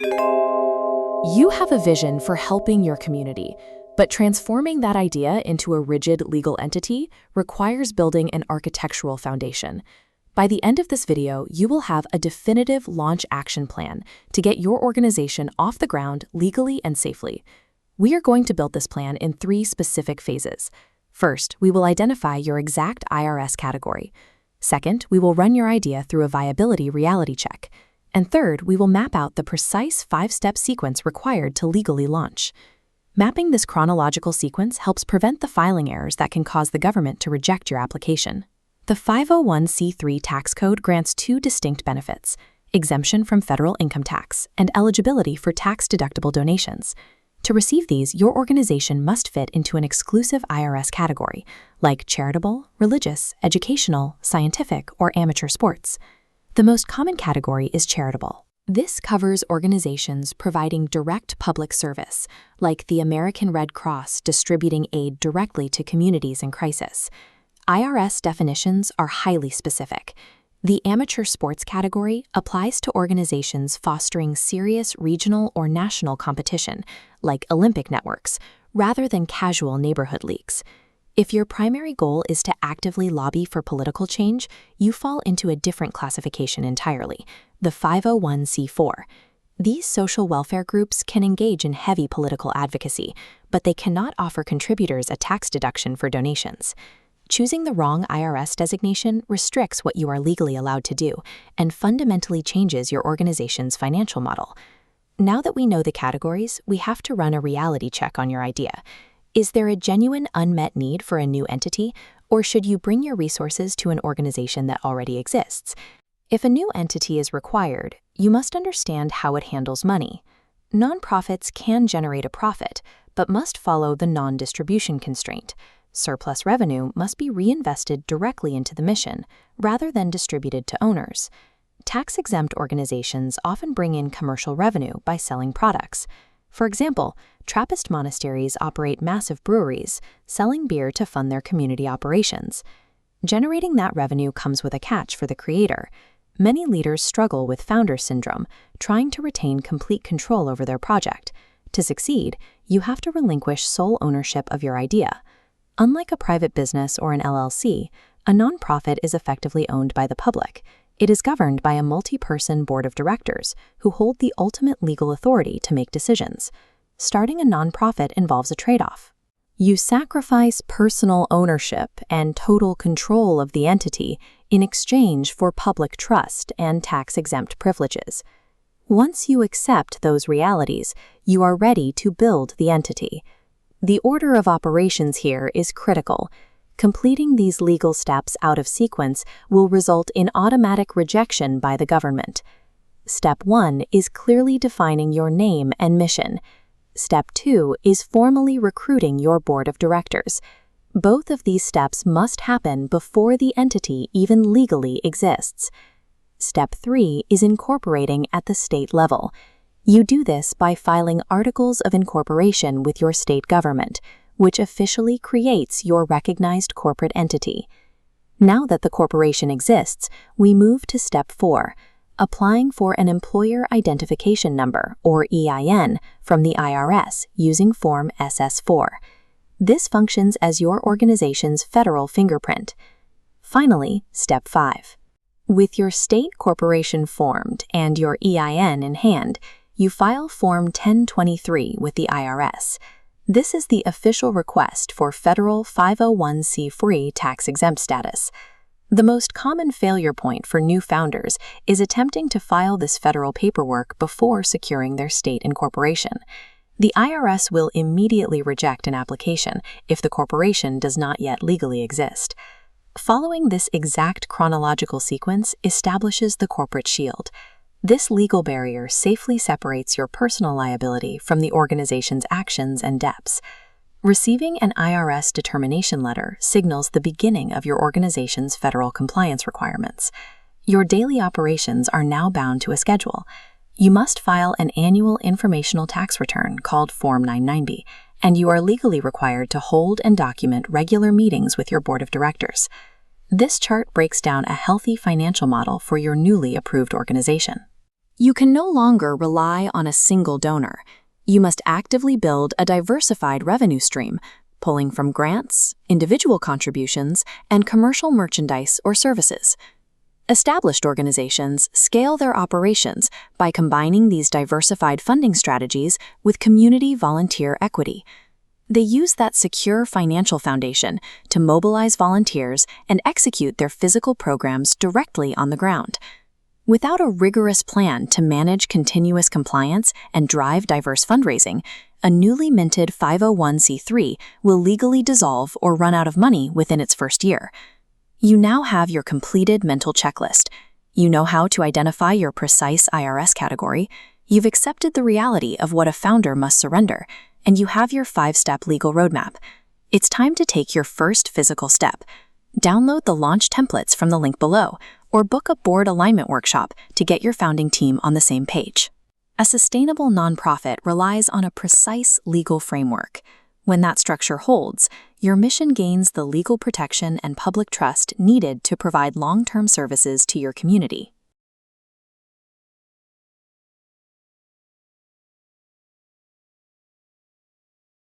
You have a vision for helping your community, but transforming that idea into a rigid legal entity requires building an architectural foundation. By the end of this video, you will have a definitive launch action plan to get your organization off the ground legally and safely. We are going to build this plan in 3 specific phases. First, we will identify your exact IRS category. Second, we will run your idea through a viability reality check. And third, we will map out the precise 5-step sequence required to legally launch. Mapping this chronological sequence helps prevent the filing errors that can cause the government to reject your application. The 501c3 tax code grants 2 distinct benefits: exemption from federal income tax and eligibility for tax-deductible donations. To receive these, your organization must fit into an exclusive IRS category, like charitable, religious, educational, scientific, or amateur sports. The most common category is charitable. This covers organizations providing direct public service, like the American Red Cross distributing aid directly to communities in crisis. IRS definitions are highly specific. The amateur sports category applies to organizations fostering serious regional or national competition, like Olympic networks, rather than casual neighborhood leagues. If your primary goal is to actively lobby for political change, you fall into a different classification entirely, the 501c4. These social welfare groups can engage in heavy political advocacy, but they cannot offer contributors a tax deduction for donations. Choosing the wrong IRS designation restricts what you are legally allowed to do and fundamentally changes your organization's financial model. Now that we know the categories, we have to run a reality check on your idea. Is there a genuine unmet need for a new entity, or should you bring your resources to an organization that already exists? If a new entity is required, you must understand how it handles money. Nonprofits can generate a profit, but must follow the non-distribution constraint. Surplus revenue must be reinvested directly into the mission, rather than distributed to owners. Tax-exempt organizations often bring in commercial revenue by selling products. For example, Trappist monasteries operate massive breweries, selling beer to fund their community operations. Generating that revenue comes with a catch for the creator. Many leaders struggle with founder syndrome, trying to retain complete control over their project. To succeed, you have to relinquish sole ownership of your idea. Unlike a private business or an LLC, a nonprofit is effectively owned by the public. It is governed by a multi-person board of directors who hold the ultimate legal authority to make decisions. Starting a nonprofit involves a trade-off. You sacrifice personal ownership and total control of the entity in exchange for public trust and tax-exempt privileges. Once you accept those realities, you are ready to build the entity. The order of operations here is critical. Completing these legal steps out of sequence will result in automatic rejection by the government. Step 1 is clearly defining your name and mission. Step 2 is formally recruiting your board of directors. Both of these steps must happen before the entity even legally exists. Step 3 is incorporating at the state level. You do this by filing articles of incorporation with your state government, which officially creates your recognized corporate entity. Now that the corporation exists, we move to Step 4, applying for an Employer Identification Number, or EIN, from the IRS using Form SS4. This functions as your organization's federal fingerprint. Finally, Step 5. With your state corporation formed and your EIN in hand, you file Form 1023 with the IRS. This is the official request for federal 501c3 tax-exempt status. The most common failure point for new founders is attempting to file this federal paperwork before securing their state incorporation. The IRS will immediately reject an application if the corporation does not yet legally exist. Following this exact chronological sequence establishes the corporate shield. This legal barrier safely separates your personal liability from the organization's actions and debts. Receiving an IRS determination letter signals the beginning of your organization's federal compliance requirements. Your daily operations are now bound to a schedule. You must file an annual informational tax return called Form 990, and you are legally required to hold and document regular meetings with your board of directors. This chart breaks down a healthy financial model for your newly approved organization. You can no longer rely on a single donor. You must actively build a diversified revenue stream, pulling from grants, individual contributions, and commercial merchandise or services. Established organizations scale their operations by combining these diversified funding strategies with community volunteer equity. They use that secure financial foundation to mobilize volunteers and execute their physical programs directly on the ground. Without a rigorous plan to manage continuous compliance and drive diverse fundraising, a newly minted 501c3 will legally dissolve or run out of money within its first year. You now have your completed mental checklist. You know how to identify your precise IRS category. You've accepted the reality of what a founder must surrender, and you have your 5-step legal roadmap. It's time to take your first physical step. Download the launch templates from the link below, or book a board alignment workshop to get your founding team on the same page. A sustainable nonprofit relies on a precise legal framework. When that structure holds, your mission gains the legal protection and public trust needed to provide long-term services to your community.